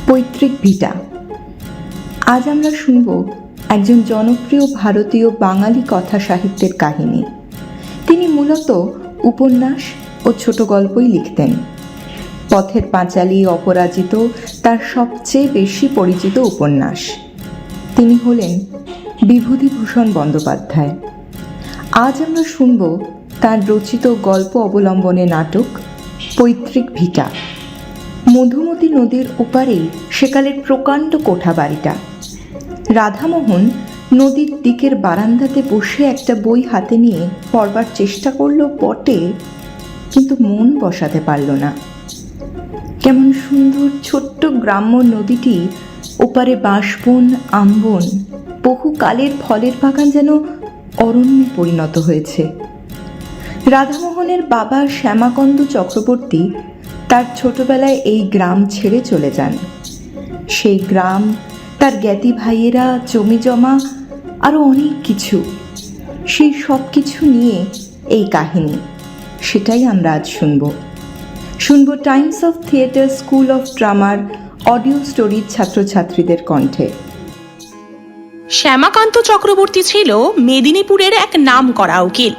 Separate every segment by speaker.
Speaker 1: পৈতৃক ভিটা। আজ আমরা শুনব একজন জনপ্রিয় ভারতীয় বাঙালি কথা সাহিত্যের কাহিনী। তিনি মূলত উপন্যাস ও ছোট গল্পই লিখতেন। পথের পাঁচালী, অপরাজিত তার সবচেয়ে বেশি পরিচিত উপন্যাস। তিনি হলেন বিভূতিভূষণ বন্দ্যোপাধ্যায়। আজ আমরা শুনব তার রচিত গল্প অবলম্বনে নাটক পৈতৃক ভিটা। মধুমতি নদীর ওপারেই সেকালের প্রকাণ্ড কোঠা বাড়িটা। রাধামোহন নদীর দিকের বারান্দাতে বসে একটা বই হাতে নিয়ে পড়বার চেষ্টা করল বটে, কিন্তু মন বসাতে পারল না। কেমন সুন্দর ছোট্ট গ্রাম্য নদীটি, ওপারে বাঁশবন, আমবন, বহুকালের ফলের বাগান যেন অরণ্যে পরিণত হয়েছে। রাধামোহনের বাবা শ্যামাকান্ত চক্রবর্তী তার ছোটবেলায় এই গ্রাম ছেড়ে চলে যান। সেই গ্রাম, তার জ্ঞাতি ভাইয়েরা, জমি জমা, আরও অনেক কিছু, সেই সব কিছু নিয়ে এই কাহিনী। সেটাই আমরা আজ শুনব times of theatre school of ড্রামার অডিও স্টোরির ছাত্রছাত্রীদের কণ্ঠে।
Speaker 2: শ্যামাকান্ত চক্রবর্তী ছিল মেদিনীপুরের এক নামকরা উকিল।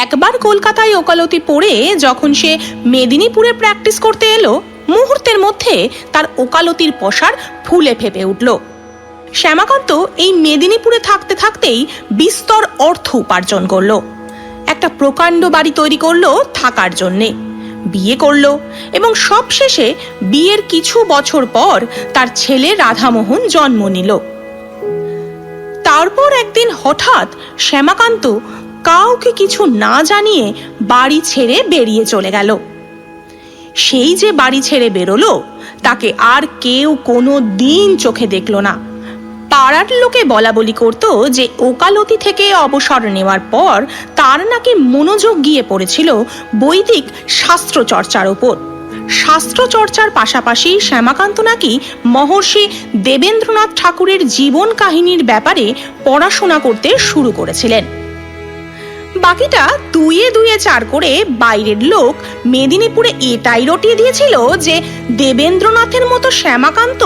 Speaker 2: একবার কলকাতায় ওকালতি পড়ে যখন সে মেদিনীপুরে প্র্যাকটিস করতে এলো, মুহূর্তের মধ্যে তার ওকালতির পসার ফুলে ফেপে উঠল। শ্যামাকান্ত এই মেদিনীপুরে থাকতে থাকতেই বিস্তর অর্থ উপার্জন করলো। একটা প্রকাণ্ড বাড়ি তৈরি করলো থাকার জন্যে, বিয়ে করলো এবং সবশেষে বিয়ের কিছু বছর পর তার ছেলে রাধামোহন জন্ম নিল। তারপর একদিন হঠাৎ শ্যামাকান্ত কাউকে কিছু না জানিয়ে বাড়ি ছেড়ে বেরিয়ে চলে গেল। সেই যে বাড়ি ছেড়ে বেরোলো, তাকে আর কেউ কোনো দিন চোখে দেখল না। পাড়ার লোকে বলা বলি করতো যে ওকালতি থেকে অবসর নেওয়ার পর তার নাকি মনোযোগ গিয়ে পড়েছিল বৈদিক শাস্ত্র চর্চার ওপর। শাস্ত্র চর্চার পাশাপাশি শ্যামাকান্ত নাকি মহর্ষি দেবেন্দ্রনাথ ঠাকুরের জীবন কাহিনীর ব্যাপারে পড়াশোনা করতে শুরু করেছিলেন। বাকিটা দুয়ে দুয়ে চার করে বাইরের লোক মেদিনীপুরে এটাই রটিয়ে দিয়েছিল যে দেবেন্দ্রনাথের মতো শ্যামাকান্ত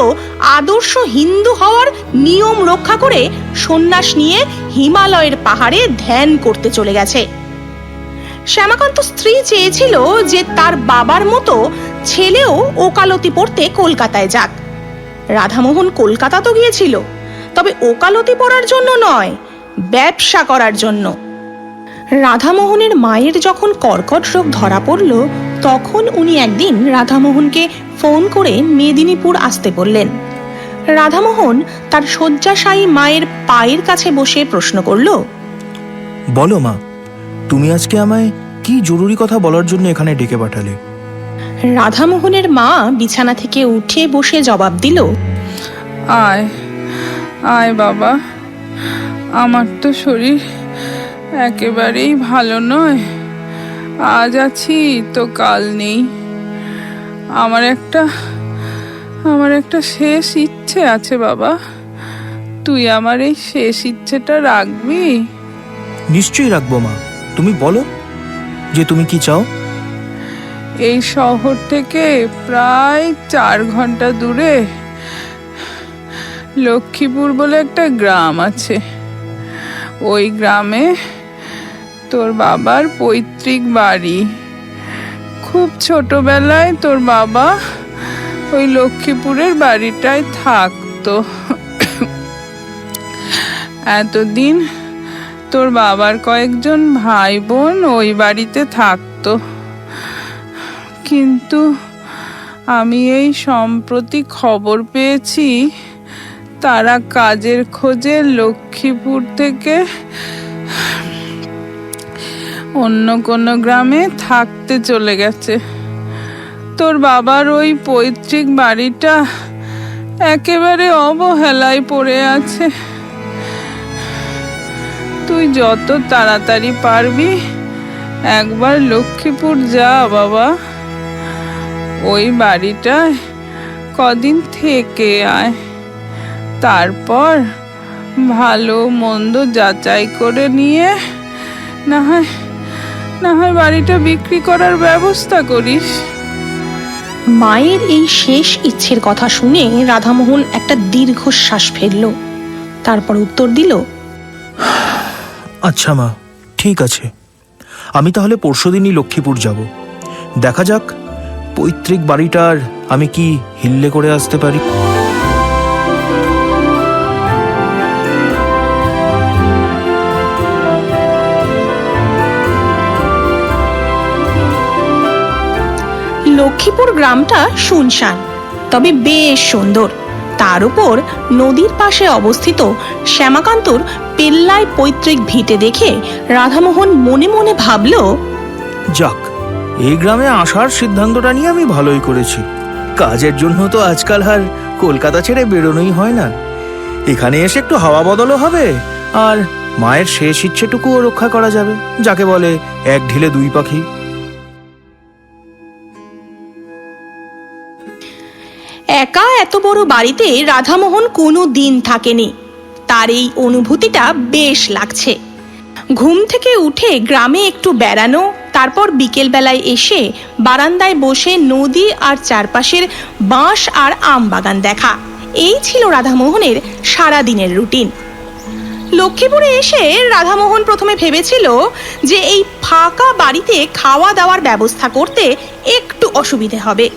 Speaker 2: আদর্শ হিন্দু হওয়ার নিয়ম রক্ষা করে সন্ন্যাস নিয়ে হিমালয়ের পাহাড়ে ধ্যান করতে চলে গেছে। শ্যামাকান্ত স্ত্রী চেয়েছিল যে তার বাবার মতো ছেলেও ওকালতি পড়তে কলকাতায় যাক। রাধামোহন কলকাতা তো গিয়েছিল, তবে ওকালতি পড়ার জন্য নয়, ব্যবসা করার জন্য। রাধামোহনের মায়ের যখন কর্কট রোগ ধরা পড়ল, তখন উনি একদিন রাধামোহনকে ফোন করে মেদিনীপুর আসতে বললেন। রাধামোহন তার শয্যাশায়ী মায়ের পায়ের কাছে বসে প্রশ্ন করল,
Speaker 3: বলো মা, তুমি আজকে আমায় কি জরুরি কথা বলার জন্য এখানে ডেকে পাঠালে?
Speaker 2: রাধামোহনের মা বিছানা থেকে উঠে বসে জবাব দিল,
Speaker 4: আয় আয় বাবা, আমার তো শরীর একেবারেই ভালো নয়। আজ আছি তো কাল নেই। আমার একটা শেষ ইচ্ছে আছে বাবা, তুই আমার এই শেষ ইচ্ছেটা রাখবি?
Speaker 3: নিশ্চয়ই রাখবো মা, তুমি বলো যে তুমি কি চাও।
Speaker 4: এই শহর থেকে প্রায় 4 ঘন্টা দূরে লক্ষ্মীপুর বলে একটা গ্রাম আছে। ওই গ্রামে তোর বাবার পৈতৃক বাড়ি। খুব ছোটবেলায় তোর বাবা ওই লক্ষ্মীপুরের বাড়িটায় থাকতো। এতদিন তোর বাবার কয়েকজন ভাই বোন ওই বাড়িতে থাকতো, কিন্তু আমি এই সম্প্রতি খবর পেয়েছি তারা কাজের খোঁজে লক্ষ্মীপুর থেকে অন্য কোনো গ্রামে থাকতে চলে গেছে। তোর বাবার ওই পৈতৃক বাড়িটা একেবারে অবহেলায় পড়ে আছে। তুই যত তাড়াতাড়ি পারবি একবার লক্ষ্মীপুর যা বাবা, ওই বাড়িটায় কদিন থেকে আয়। তারপর ভালো মন্দ যাচাই করে নিয়ে না হয় বাড়িটা বিক্রি করার ব্যবস্থা করিস।
Speaker 2: মায়ের এই শেষ ইচ্ছের কথা শুনে রাধামোহন একটা দীর্ঘশ্বাস ফেলল, তারপর উত্তর দিল,
Speaker 3: আচ্ছা মা, ঠিক আছে, আমি তাহলে পরশুদিনই লক্ষ্মীপুর যাব। দেখা যাক পৈতৃক বাড়িটার আমি কি হিল্লে করে আসতে পারি।
Speaker 2: লক্ষ্মীপুর গ্রামটা শুনশান, তবে বেশ সুন্দর। তার উপর নদীর পাশে অবস্থিত শ্যামাকান্তর পেল্লায় পৈতৃক ভিটে দেখে রাধামোহন মনে মনে ভাবল,
Speaker 3: যাক, এই গ্রামে আসার সিদ্ধান্তটা নিয়ে আমি ভালোই করেছি। কাজের জন্য তো আজকাল আর কলকাতা ছেড়ে বেরোনোই হয় না। এখানে এসে একটু হাওয়া বদলও হবে, আর মায়ের শেষ ইচ্ছেটুকুও রক্ষা করা যাবে, যাকে বলে এক ঢিলে দুই পাখি।
Speaker 2: একা এত বড় বাড়িতে রাধামোহন কোনো দিন থাকেনি। তার এই অনুভূতিটা বেশ লাগছে। ঘুম থেকে উঠে গ্রামে একটু বেড়ানো, তারপর বিকেলবেলায় এসে বারান্দায় বসে নদী আর চারপাশের বাঁশ আর আম বাগান দেখা, এই ছিল রাধামোহনের সারাদিনের রুটিন। লক্ষ্মীপুরে এসে রাধামোহন প্রথমে ভেবেছিল যে এই ফাঁকা বাড়িতে খাওয়া দাওয়ার ব্যবস্থা করতে একটু অসুবিধে হবে,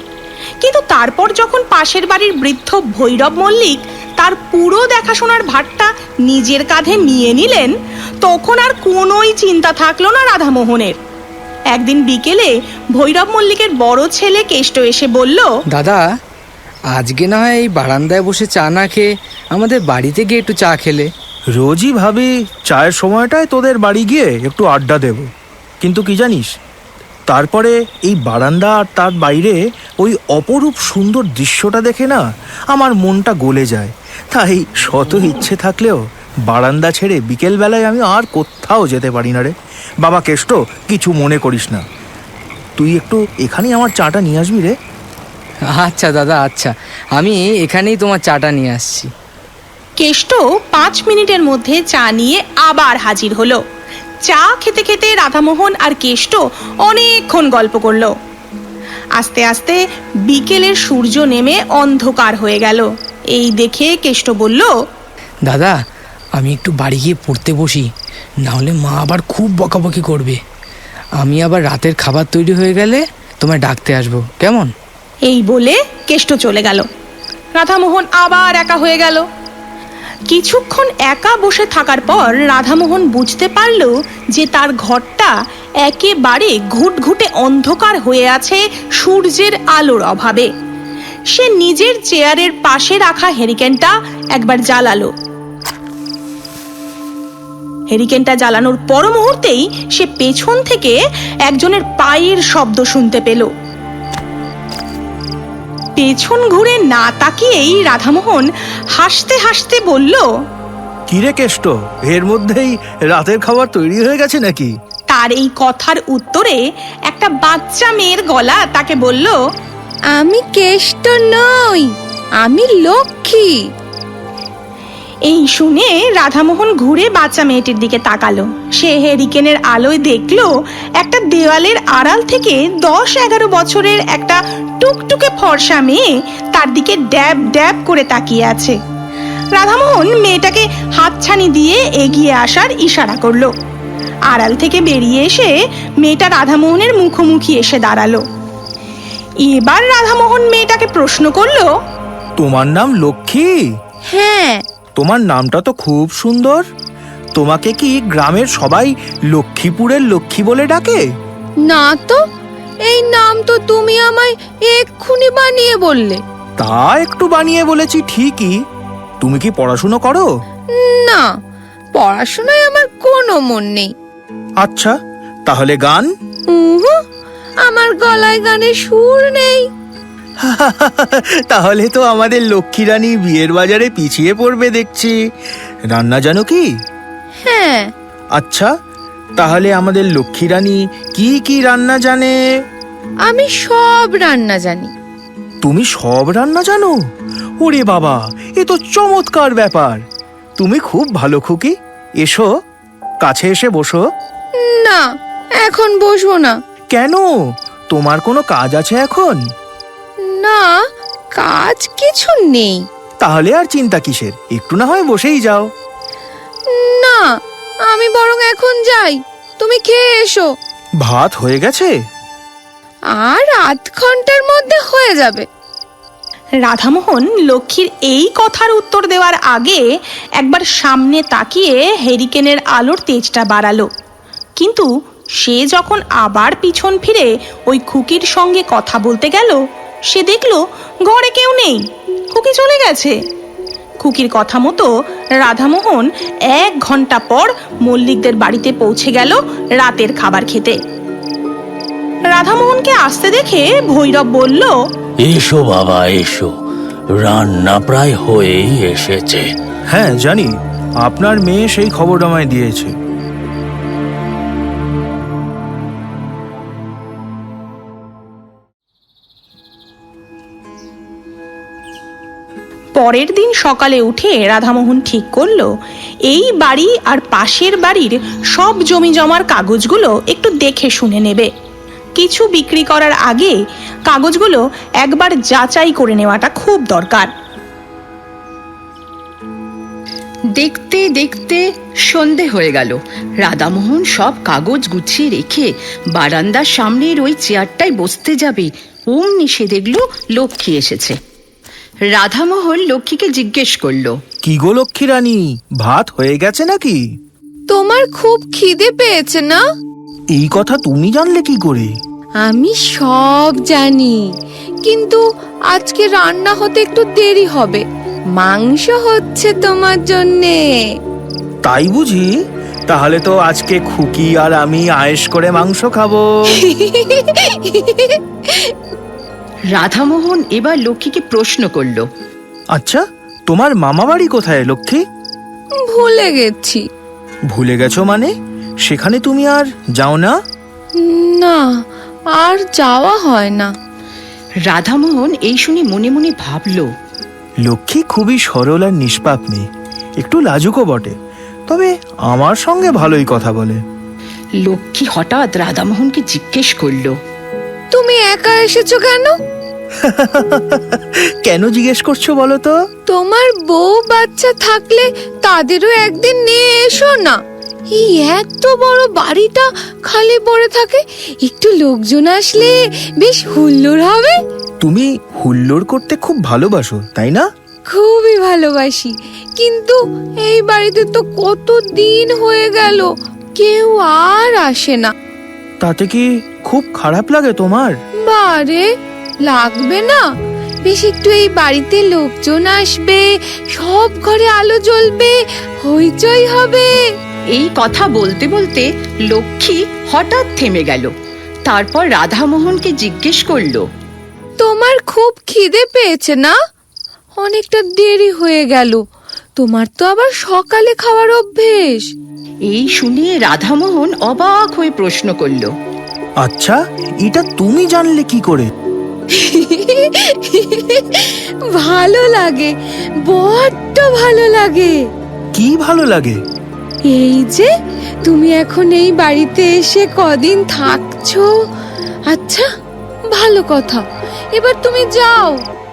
Speaker 2: কিন্তু তারপর যখন পাশের বাড়ির বৃদ্ধ ভৈরব মল্লিক তার পুরো দেখাশোনার ভারটা নিজের কাঁধে নিয়ে নিলেন, তখন আর কোনোই চিন্তা থাকলো না রাধামোহনের। একদিন বিকেলে ভৈরব মল্লিকের বড় ছেলে কেষ্ট এসে বলল,
Speaker 5: দাদা, আজকে না হয় এই বারান্দায় বসে চা না খেয়ে আমাদের বাড়িতে গিয়ে একটু চা খেলে।
Speaker 3: রোজই ভাবি চায়ের সময়টায় তোদের বাড়ি গিয়ে একটু আড্ডা দেব, কিন্তু কি জানিস, তারপরে এই বারান্দা আর তার বাইরে ওই অপরূপ সুন্দর দৃশ্যটা দেখে না আমার মনটা গলে যায়। তাই শত ইচ্ছে থাকলেও বারান্দা ছেড়ে বিকেলবেলায় আমি আর কোথাও যেতে পারি না রে। বাবা কেষ্ট, কিছু মনে করিস না, তুই একটু এখানেই আমার চাটা নিয়ে আসবি রে।
Speaker 5: আচ্ছা দাদা, আচ্ছা, আমি এখানেই তোমার চাটা নিয়ে আসছি।
Speaker 2: কেষ্ট 5 মিনিটের মধ্যে চা নিয়ে আবার হাজির হলো। চা খেতে খেতে রাধামোহন আর কেষ্ট অনেকক্ষণ গল্প করলো। আস্তে আস্তে বিকেলের সূর্য নেমে অন্ধকার হয়ে গেল। এই দেখে কেষ্ট বলল,
Speaker 5: দাদা, আমি একটু বাড়ি গিয়ে পড়তে বসি, নাহলে মা আবার খুব বকাবকি করবে। আমি আবার রাতের খাবার তৈরি হয়ে গেলে তোমায় ডাকতে আসবো, কেমন?
Speaker 2: এই বলে কেষ্ট চলে গেল। রাধামোহন আবার একা হয়ে গেল। কিছুক্ষণ একা বসে থাকার পর রাধামোহন বুঝতে পারল যে তার ঘরটা একেবারে ঘুটঘুটে অন্ধকার হয়ে আছে সূর্যের আলোর অভাবে। সে নিজের চেয়ারের পাশে রাখা হেরিকেনটা একবার জ্বালালো। হেরিকেনটা জ্বালানোর পর মুহূর্তেই সে পেছন থেকে একজনের পায়ের শব্দ শুনতে পেল। পেছন ঘুরে না তাকিয়েই রাধামোহন হাসতে হাসতে বলল,
Speaker 3: কিরে কেষ্ট, এর মধ্যেই রাতের খাবার তৈরি হয়ে গেছে নাকি?
Speaker 2: তার এই কথার উত্তরে একটা বাচ্চা মেয়ের গলা তাকে বলল,
Speaker 6: আমি কেষ্ট নই, আমি লক্ষ্মী।
Speaker 2: এই শুনে রাধামোহন ঘুরে বাচ্চা মেয়েটির দিকে তাকালো। সে হেরিকেনের আলোয় দেখলো একটা দেওয়ালের আড়াল থেকে 10-11 বছরের একটা টুকটুকে ফর্সা মেয়ে তার দিকে ড্যাব ড্যাব করে তাকিয়ে আছে। রাধামোহন মেয়েটাকে হাতছানি দিয়ে এগিয়ে আসার ইশারা করলো। আড়াল থেকে বেরিয়ে এসে মেয়েটা রাধামোহনের মুখোমুখি এসে দাঁড়ালো। এবার রাধামোহন মেয়েটাকে প্রশ্ন করলো,
Speaker 3: তোমার নাম লক্ষ্মী?
Speaker 6: হ্যাঁ।
Speaker 3: তোমার নামটা তো খুব সুন্দর। তোমাকে কি গ্রামের সবাই লক্ষ্মীপুরের লক্ষ্মী বলে ডাকে?
Speaker 6: না তো, এই নাম তো তুমি আমায় এক্ষুনি বানিয়ে বললে।
Speaker 3: তা একটু বানিয়ে বলেছি ঠিকই। তুমি কি পড়াশুনো করো?
Speaker 6: না, পড়াশোনায় আমার কোনো মন নেই।
Speaker 3: আচ্ছা, তাহলে গান?
Speaker 6: উহু, আমার গলায় গানের সুর নেই।
Speaker 3: তাহলে তো আমাদের লক্ষ্মী রানী বিয়ের বাজারে পিছিয়ে পড়বে দেখছি। রান্না জানো কি?
Speaker 6: হ্যাঁ।
Speaker 3: আচ্ছা, তাহলে আমাদের লক্ষ্মী রানী কি কি রান্না জানে?
Speaker 6: আমি সব রান্না জানি।
Speaker 3: তুমি সব রান্না জানো? ওরে বাবা, এ তো চমৎকার ব্যাপার। তুমি খুব ভালো খুকি। এসো, কাছে এসে বসো।
Speaker 6: না, এখন বসবো না।
Speaker 3: কেন? তোমার কোনো কাজ আছে এখন?
Speaker 6: না, কাজ কিছু নেই।
Speaker 3: তাহলে আর চিন্তা কিসের, একটু না হয় বসেই যাও।
Speaker 6: না, আমি বরং এখন যাই, তুমি খেয়ে এসো।
Speaker 3: ভাত হয়ে গেছে?
Speaker 6: আর আধ ঘন্টার মধ্যে হয়ে যাবে।
Speaker 2: রাধামোহন লক্ষ্মীর এই কথার উত্তর দেওয়ার আগে একবার সামনে তাকিয়ে হেরিকেনের আলোর তেজটা বাড়ালো, কিন্তু সে যখন আবার পিছন ফিরে ওই খুকির সঙ্গে কথা বলতে গেল, সে দেখল ঘরে কেউ নেই, খুকি চলে গেছে। খুকির কথা মতো রাধামোহন 1 ঘন্টা পর মল্লিকদের বাড়িতে পৌঁছে গেল রাতের খাবার খেতে। রাধামোহনকে আসতে দেখে ভৈরব বলল,
Speaker 7: এসো বাবা এসো, রান্না প্রায় হয়েই এসেছে।
Speaker 3: হ্যাঁ জানি, আপনার মেয়ে সেই খবর আমায় দিয়েছে।
Speaker 2: পরের দিন সকালে উঠে রাধামোহন ঠিক করলো এই বাড়ি আর পাশের বাড়ির সব জমি জমার কাগজগুলো একটু দেখে শুনে নেবে। কিছু বিক্রি করার আগে কাগজগুলো একবার যাচাই করে নেওয়াটা খুব দরকার।
Speaker 8: দেখতে দেখতে সন্ধে হয়ে গেল। রাধামোহন সব কাগজ গুছিয়ে রেখে বারান্দার সামনের ওই চেয়ারটায় বসতে যাবে, অমনি সে দেখল লক্ষ্মী এসেছে। রাধামোহন লক্ষ্মীকে জিজ্ঞেস করলো,
Speaker 3: কি গো লক্ষ্মী রানী, ভাত হয়ে গেছে নাকি?
Speaker 6: তোমার খুব খিদে পেয়েছে না?
Speaker 3: এই কথা তুমি জানলে কি করে?
Speaker 6: আমি সব জানি, কিন্তু আজকে রান্না হতে একটু দেরি হবে। মাংস হচ্ছে তোমার জন্যে।
Speaker 3: তাই বুঝি? তাহলে তো আজকে খুকি আর আমি আয়েশ করে মাংস খাবো।
Speaker 8: রাধামোহন এবার লক্ষ্মীকে প্রশ্ন করলো,
Speaker 3: আচ্ছা, তোমার মামা বাড়ি কোথায় লক্ষ্মী?
Speaker 6: ভুলে গেছি।
Speaker 3: ভুলে গেছো মানে? সেখানে তুমি আর যাও না?
Speaker 6: না, আর যাওয়া হয় না।
Speaker 8: রাধামোহন এই শুনে মনে মনে ভাবলো,
Speaker 3: লক্ষ্মী খুবই সরল আর নিষ্পাপ মেয়ে, একটু লাজুকও বটে, তবে আমার সঙ্গে ভালোই কথা বলে।
Speaker 8: লক্ষ্মী হঠাৎ রাধামোহনকে জিজ্ঞেস করলো,
Speaker 6: তুমি একা এসেছো কেন?
Speaker 3: কেন জিজ্ঞেস করছো বলো তো?
Speaker 6: তোমার বউ বাচ্চা থাকলে তাদেরও একদিন নিয়ে এসো না। এই এত বড় বাড়িটা খালি পড়ে থাকে, একটু লোকজন আসলে বেশ হুল্লোড় হবে।
Speaker 3: তুমি হুল্লোড় করতে খুব ভালোবাসো, তাই না?
Speaker 6: খুবই ভালোবাসি, কিন্তু এই বাড়িতে তো কত দিন হয়ে গেল কেউ আর আসে না।
Speaker 3: তাতে কি খুব খারাপ লাগে তোমার?
Speaker 6: বারে, লাগবে না? বেশ একটু এই বাড়িতে লোকজন আসবে, সব ঘরে আলো জ্বলবে, হইচই হবে।
Speaker 8: এই কথা বলতে বলতে লক্ষ্মী হঠাৎ থেমে গেল। তারপর রাধামোহনকে জিজ্ঞেস করলো,
Speaker 6: তোমার খুব খিদে পেয়েছে না? অনেকটা দেরি হয়ে গেল, তোমার তো আবার সকালে খাওয়ার অভ্যেস।
Speaker 8: এই শুনে রাধামোহন অবাক হয়ে প্রশ্ন করলো,
Speaker 3: আচ্ছা, এটা তুমি জানলে কি করে?
Speaker 6: ভালো লাগে, বড্ড ভালো লাগে।
Speaker 3: কি ভালো লাগে?
Speaker 6: এই যে তুমি এখন এই বাড়িতে এসে কদিন থাকছো। আচ্ছা, ভালো কথা, এবার তুমি যাও,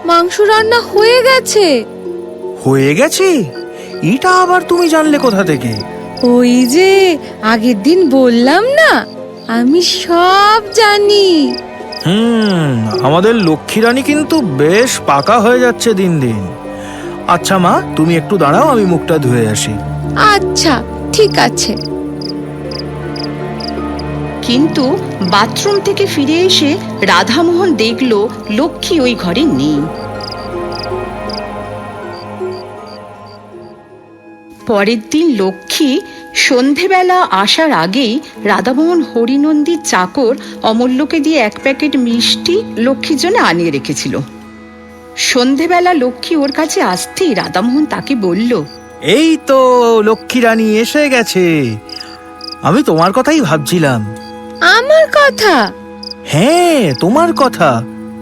Speaker 6: মাংস রান্না হয়ে গেছে।
Speaker 3: হয়ে গেছে? এটা আবার তুমি জানলে কোথা থেকে?
Speaker 6: ওই যে আগের দিন বললাম না, আমি সব জানি।
Speaker 3: আমাদের লক্ষ্মী রানী কিন্তু বেশ পাকা হয়ে যাচ্ছে দিন দিন। আচ্ছা মা, তুমি একটু দাঁড়াও, আমি মুখটা ধুয়ে আসি।
Speaker 6: আচ্ছা, ঠিক আছে।
Speaker 8: কিন্তু বাথরুম থেকে ফিরে এসে রাধামোহন দেখল লক্ষ্মী ওই ঘরে নেই। পরের দিন লক্ষ্মী সন্ধেবেলা আসার আগেই রাধামোহন হরিনন্দীর চাকর অমূল্যকে দিয়ে 1 প্যাকেট মিষ্টি লক্ষ্মীর জন্য আনিয়ে রেখেছিল। সন্ধেবেলা লক্ষ্মী ওর কাছে আসতেই রাধামোহন তাকে বলল,
Speaker 3: এই তো লক্ষ্মী রানী এসে গেছে। আমি তোমার কথাই ভাবছিলাম।
Speaker 6: আমার কথা?
Speaker 3: হ্যাঁ, তোমার কথা।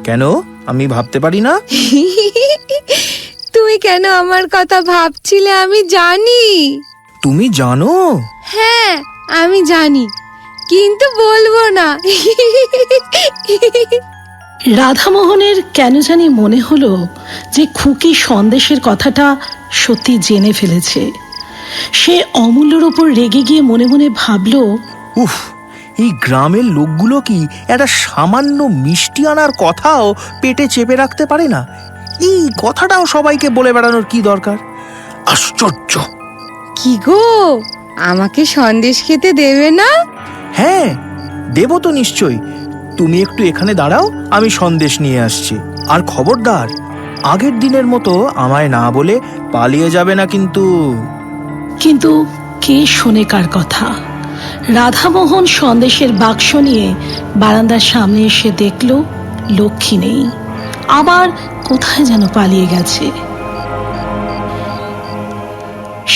Speaker 3: কেন, আমি ভাবতে পারি না?
Speaker 6: তুমি কেন আমার কথা ভাবছিলে আমি জানি।
Speaker 3: তুমি জানো?
Speaker 6: হ্যাঁ, আমি জানি, কিন্তু বলবো না।
Speaker 2: রাধামোহনের কেন জানি মনে হলো যে খুকি সন্দেশের কথাটা সত্যি জেনে ফেলেছে। সে অমূল্যর ওপর রেগে গিয়ে মনে মনে ভাবলো,
Speaker 3: উফ, এই গ্রামের লোকগুলো কি একটা সামান্য মিষ্টি আনার কথাও পেটে চেপে রাখতে পারে না? এই কথাটাও সবাইকে বলে বেড়ানোর কি দরকার? আশ্চর্য।
Speaker 6: কি গো, আমাকে সন্দেশ খেতে দেবে না?
Speaker 3: হ্যাঁ, দেব তো নিশ্চয়ই। তুমি একটু এখানে দাঁড়াও, আমি সন্দেশ নিয়ে আসছি। আর খবরদার, আগের দিনের মতো আমায় না বলে পালিয়ে যাবে না কিন্তু।
Speaker 2: কিন্তু কে শোনে কার কথা? রাধামোহন সন্দেশের বাক্স নিয়ে বারান্দার সামনে এসে দেখল লক্ষ্মী নেই, আবার কোথায় যেন পালিয়ে গেছে।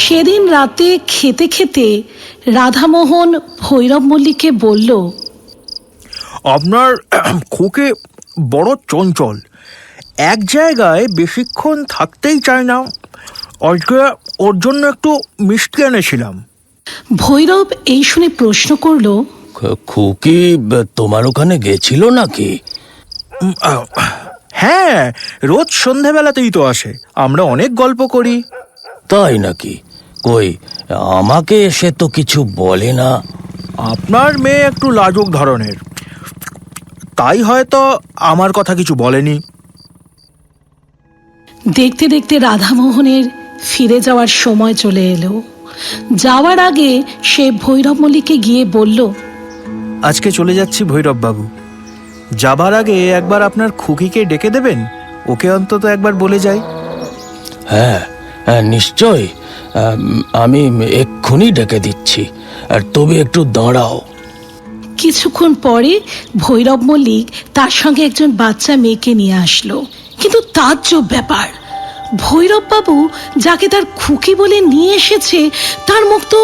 Speaker 2: সেদিন রাতে খেতে খেতে রাধামোহন ভৈরব মল্লিককে বলল,
Speaker 3: আপনার খোকে বড় চঞ্চল, এক জায়গায় বেশিক্ষণ থাকতেই চায় না। আজকে ওর জন্য একটু মিষ্টি এনেছিলাম।
Speaker 2: ভৈরব এই শুনে প্রশ্ন করল,
Speaker 7: খুকি তোমার ওখানে গেছিল নাকি?
Speaker 3: হ্যাঁ, রোজ সন্ধেবেলাতেই তো আসে, আমরা অনেক গল্প করি।
Speaker 7: তাই নাকি? কই, আমাকে এসে তো কিছু বলে না।
Speaker 3: আপনার মেয়ে একটু লাজুক ধরনের, তাই হয়তো আমার কথা কিছু বলেনি।
Speaker 2: দেখতে দেখতে রাধামোহনের ফিরে যাওয়ার সময় চলে এলো। যাওয়ার আগে সে ভৈরব মল্লিককে গিয়ে বলল,
Speaker 3: আজকে চলে যাচ্ছি ভৈরব বাবু, যাবার আগে একবার আপনার খুকিকে ডেকে দেবেন, ওকে অন্তত একবার বলে যাই।
Speaker 7: হ্যাঁ হ্যাঁ, নিশ্চয়। আমি এক্ষুনি ডেকে দিচ্ছি, আর তুমি একটু দাঁড়াও।
Speaker 2: কিছুক্ষণ পরে ভৈরব মল্লিক তার সঙ্গে একজন বাচ্চা মেয়েকে নিয়ে আসলো। কিন্তু তাজ্জব ব্যাপার, ভৈরব বাবু যাকে তার খুকি বলে নিয়ে এসেছে তার মুখ তো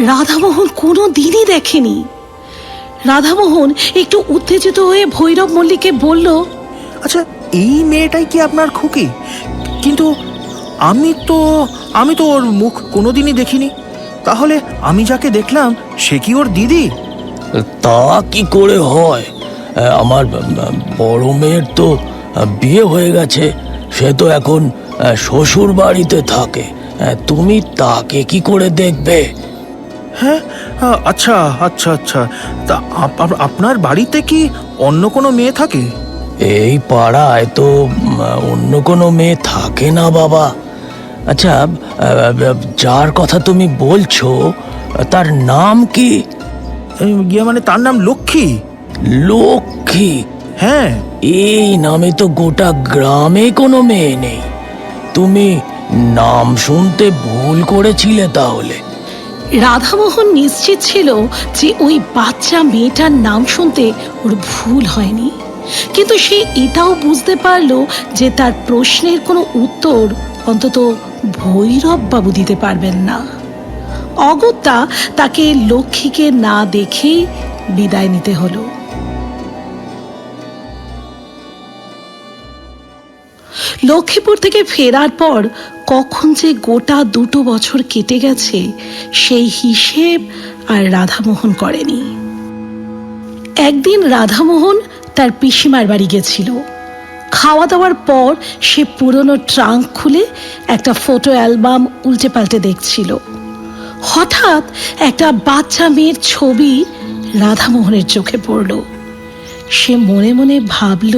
Speaker 2: রাধামোহন কোনো দিনই দেখেনি। রাধামোহন একটু উত্তেজিত হয়ে ভৈরব মল্লিককে বলল,
Speaker 3: আচ্ছা, এই মেয়েটাই কি আপনার খুকি? কিন্তু আমি তো ওর মুখ কোনোদিনই দেখিনি। তাহলে আমি যাকে দেখলাম সে কি ওর দিদি?
Speaker 7: তা কি করে হয়? আমার বড় মেয়ের তো বিয়ে হয়ে গেছে, সে তো এখন শ্বশুর বাড়িতে থাকে। তুমি তাকে কি করে দেখবে?
Speaker 3: হ্যাঁ, আচ্ছা আচ্ছা আচ্ছা, তা আপনার বাড়িতে কি অন্য কোনো মেয়ে থাকে?
Speaker 7: এই পাড়ায় তো অন্য কোনো মেয়ে থাকে না বাবা। আচ্ছা, যার কথা তুমি বলছো তার নাম কি?
Speaker 3: মানে তার নাম লক্ষ্মী।
Speaker 7: লক্ষ্মী?
Speaker 3: হ্যাঁ।
Speaker 7: এই নামে তো গোটা গ্রামে কোনো মেয়ে নেই। তুমি নাম শুনতে ভুল করেছিলে তাহলে।
Speaker 2: রাধামোহন নিশ্চিত ছিল যে ওই বাচ্চা মেয়েটার নাম শুনতে ওর ভুল হয়নি, কিন্তু সে এটাও বুঝতে পারল যে তার প্রশ্নের কোনো উত্তর অন্তত ভৈরব বাবু দিতে পারবেন না। অগত্যা তাকে লক্ষ্মীকে না দেখেই বিদায় নিতে হলো। লক্ষ্মীপুর থেকে ফেরার পর কখন যে গোটা 2 বছর কেটে গেছে সেই হিসেব আর রাধামোহন করেনি। একদিন রাধামোহন তার পিসিমার বাড়ি গেছিল। খাওয়া দাওয়ার পর সে পুরনো ট্রাঙ্ক খুলে একটা ফটো অ্যালবাম উল্টে পাল্টে দেখছিল। হঠাৎ একটা বাচ্চা মেয়ের ছবি রাধামোহনের চোখে পড়ল। সে মনে মনে ভাবল,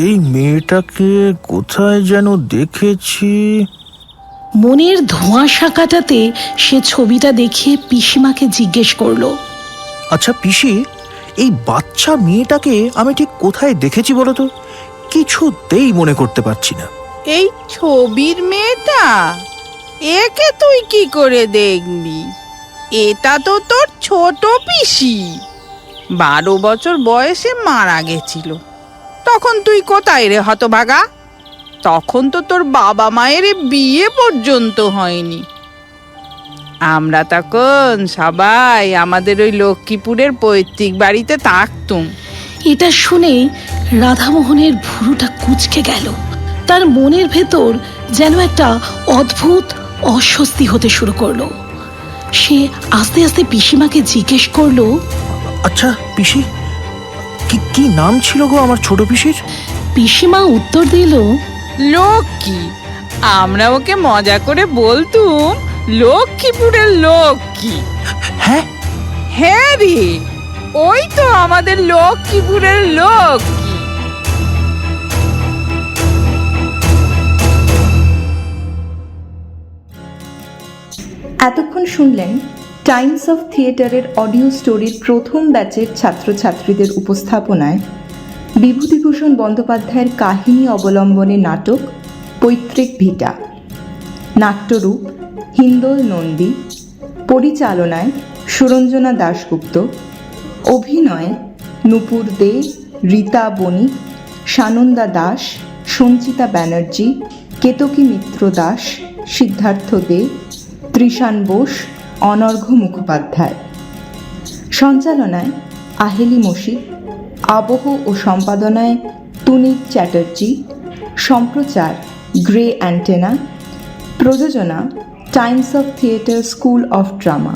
Speaker 3: এই মেয়েটাকে কোথায় যেন দেখেছি।
Speaker 2: মনের ধোঁয়াশা কাটাতে সে ছবিটা দেখিয়ে পিসিমাকে জিজ্ঞেস করলো,
Speaker 3: আচ্ছা পিসি, এই বাচ্চা মেয়েটাকে আমি ঠিক কোথায় দেখেছি বলো তো? কিছুতেই মনে করতে পারছি না।
Speaker 4: এই ছবির মেয়েটা? একে তুই কি করে দেখবি? এটা তো তোর ছোট পিসি, 12 বছর বয়সে মারা গেছিল। তখন তুই কোথায় রে হতভাগা? তখন তো তোর বাবা মায়ের বিয়ে পর্যন্ত হয়নি। আমরা তখন সবাই আমাদের ওই লক্ষ্মীপুরের পৈতৃক বাড়িতে থাকতুম।
Speaker 2: এটা শুনে রাধামোহনের ভুরুটা কুঁচকে গেল। তার মনের ভেতর যেন একটা অদ্ভুত অস্বস্তি হতে শুরু করলো। সে আস্তে আস্তে পিসিমাকে জিজ্ঞেস করলো,
Speaker 3: আচ্ছা পিসি, কি কি নাম ছিল গো আমার ছোট পিসির?
Speaker 2: পিসিমা উত্তর দিল,
Speaker 4: লক্ষ্মী। আমরা ওকে মজা করে বলতুম লক্ষ্মীপুরের লক্ষ্মী।
Speaker 3: হ্যাঁ,
Speaker 4: হ্যাঁ রে, ওই তো আমাদের লক্ষ্মীপুরের লক্ষ্মী।
Speaker 1: এতক্ষণ শুনলেন টাইমস অফ থিয়েটারের অডিও স্টোরির প্রথম ব্যাচের ছাত্রছাত্রীদের উপস্থাপনায় বিভূতিভূষণ বন্দ্যোপাধ্যায়ের কাহিনী অবলম্বনে নাটক পৈতৃক ভিটা। নাট্যরূপ হিন্দোল নন্দী, পরিচালনায় সুরঞ্জনা দাশগুপ্ত, অভিনয়ে নূপুর দে, রীতা বণিক, সানন্দা দাস, সঞ্চিতা ব্যানার্জি, কেতকী মিত্র দাস, সিদ্ধার্থ দে, ত্রিশান বোস, অনর্ঘ্য মুখোপাধ্যায়। সঞ্চালনায় আহেলি মসিদ, আবহ ও সম্পাদনায় তুনিত চ্যাটার্জি। সম্প্রচার গ্রে অ্যান্টেনা। প্রযোজনা Times of theatre school of drama.